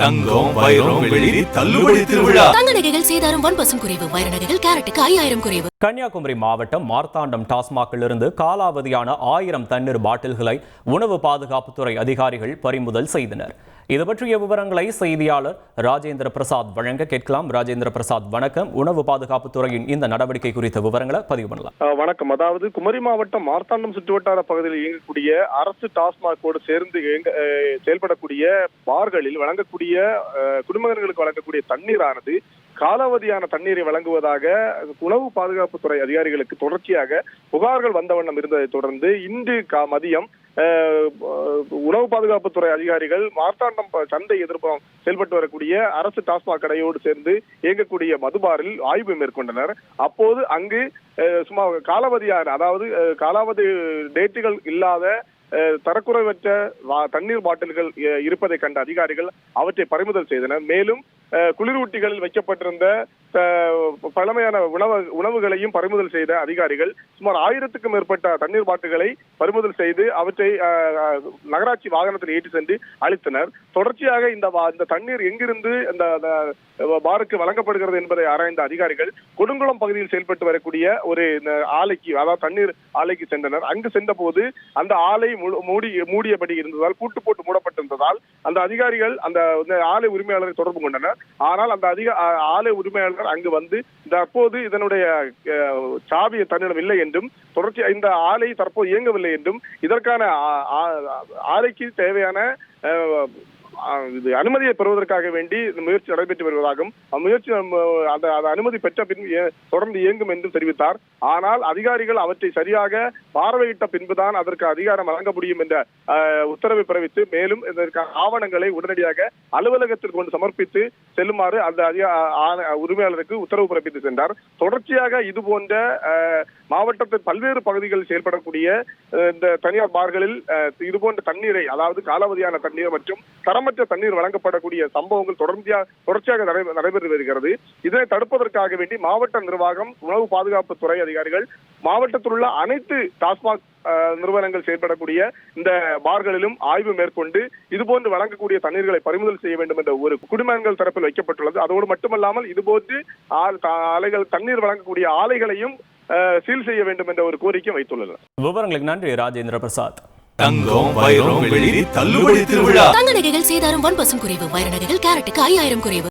தங்கம் வைரம் வெள்ளி தள்ளுபடி திருவிழா. தங்க நகைகள் சேதாரம் 1% குறைவு. வைர நகைகள் கேரட்டுக்கு 5000 குறைவு. கன்னியாகுமரி மாவட்டம் மார்த்தாண்டம் டாஸ்மாகிலிருந்து காலாவதியான 1000 தண்ணீர் பாட்டில்களை உணவு பாதுகாப்புத்துறை அதிகாரிகள் பறிமுதல் செய்தனர். இது பற்றிய விவரங்களை செய்தியாளர் ராஜேந்திர பிரசாத் வழங்க கேட்கலாம். ராஜேந்திர பிரசாத், வணக்கம். உணவு பாதுகாப்புத்துறையின் இந்த நடவடிக்கை குறித்த விவரங்களை பதிவு பண்ணலாம். வணக்கம். அதாவது குமரி மாவட்டம் மார்த்தாண்டம் சுற்றுவட்டார பகுதியில் இயங்கக்கூடிய அரசு டாஸ்மாகோடு சேர்ந்து செயல்படக்கூடிய பார்களில் வழங்கக்கூடிய குடும்பங்களுக்கு வழங்கக்கூடிய தண்ணீரானது காலாவதியான தண்ணீரை வழங்குவதாக உணவு பாதுகாப்புத்துறை அதிகாரிகளுக்கு தொடர்ச்சியாக புகார்கள் வந்த வண்ணம் இருந்ததை தொடர்ந்து இன்று மதியம் உணவு பாதுகாப்புத்துறை அதிகாரிகள் மார்த்தாண்டம் சந்தை எதிர்ப்புறம் செயல்பட்டு வரக்கூடிய அரசு டாஸ்மாக் கடையோடு சேர்ந்து இயங்கக்கூடிய மதுபாரில் ஆய்வு மேற்கொண்டனர். அப்போது அங்கு சுமார் காலாவதியான, அதாவது காலாவதி டேட்டுகள் இல்லாத தரக்குறைவற்ற தண்ணீர் பாட்டில்கள் இருப்பதை கண்ட அதிகாரிகள் அவற்றை பறிமுதல் செய்தனர். மேலும் குளிரூட்டிகளில் வைக்கப்பட்டிருந்த பழமையான உணவுகளையும் பறிமுதல் செய்த அதிகாரிகள் சுமார் 1000க்கும் மேற்பட்ட தண்ணீர் பாட்டில்களை பறிமுதல் செய்து அவற்றை நகராட்சி வாகனத்தில் ஏற்றி சென்று அளித்தனர். தொடர்ச்சியாக இந்த தண்ணீர் எங்கிருந்து இந்த பாருக்கு வழங்கப்படுகிறது என்பதை ஆராய்ந்த அதிகாரிகள் கொடுங்குளம் பகுதியில் செயல்பட்டு வரக்கூடிய ஒரு ஆலைக்கு, அதாவது தண்ணீர் ஆலைக்கு சென்றனர். அங்கு சென்ற போது அந்த ஆலை மூடியபடி இருந்ததால், பூட்டு போட்டு மூடப்பட்டிருந்ததால் அந்த அதிகாரிகள் அந்த ஆலை உரிமையாளரை தொடர்பு கொண்டனர். ஆனால் அந்த ஆலை உரிமையாளர் அங்கு வந்து தற்போது இதனுடைய சாவி தன்னிடம் இல்லை என்றும், தொடர்ச்சி இந்த ஆலை தற்போது இயங்கவில்லை என்றும், இதற்கான ஆலைக்கு தேவையான அனுமதியை பெறுவதற்காக வேண்டி முயற்சி நடைபெற்று வருவதாகவும், முயற்சி அந்த அனுமதி பெற்ற பின் தொடர்ந்து இயங்கும் என்றும் தெரிவித்தார். ஆனால் அதிகாரிகள் அவற்றை சரியாக பார்வையிட்ட பின்புதான் அதற்கு அதிகாரம் வழங்க முடியும் என்ற உத்தரவை பிறப்பித்து, மேலும் இதற்கான ஆவணங்களை உடனடியாக அலுவலகத்தில் கொண்டு சமர்ப்பித்து செல்லுமாறு அந்த உரிமையாளருக்கு உத்தரவு பிறப்பித்து சென்றார். தொடர்ச்சியாக இது போன்ற மாவட்டத்தின் பல்வேறு பகுதிகளில் செயல்படக்கூடிய இந்த தனியார் பார்களில் இதுபோன்ற தண்ணீரை, அதாவது காலாவதியான தண்ணீர் மற்றும் தரமற்ற தண்ணீர் வழங்கப்படக்கூடிய சம்பவங்கள் தொடர்ச்சியாக நடைபெற்று வருகிறது. இதனை தடுப்பதற்காக வேண்டி மாவட்ட நிர்வாகம், உணவு பாதுகாப்புத்துறை அதிகாரிகள் மாவட்டத்தில் உள்ள அனைத்து டாஸ்மாக் நிறுவனங்கள் செயல்படக்கூடிய இந்த பார்களிலும் ஆய்வு மேற்கொண்டு இதுபோன்று வழங்கக்கூடிய தண்ணீர்களை பறிமுதல் செய்ய வேண்டும் என்ற ஒரு குடிமகன்கள் தரப்பில் வைக்கப்பட்டுள்ளது. அதோடு மட்டுமல்லாமல் இதுபோன்று தண்ணீர் வழங்கக்கூடிய ஆலைகளையும் சீல் செய்ய வேண்டும் என்ற ஒரு கோரிக்கை வைத்துள்ளனர். விவரங்களுக்கு நன்றி ராஜேந்திர பிரசாத். தங்கம் வைரம் வெள்ளி தள்ளுபடி திருவிழா. தங்க நகைகள் சேதாரம் 1% குறைவு. வைர நகைகள் கேரட்டுக்கு 5000 குறைவு.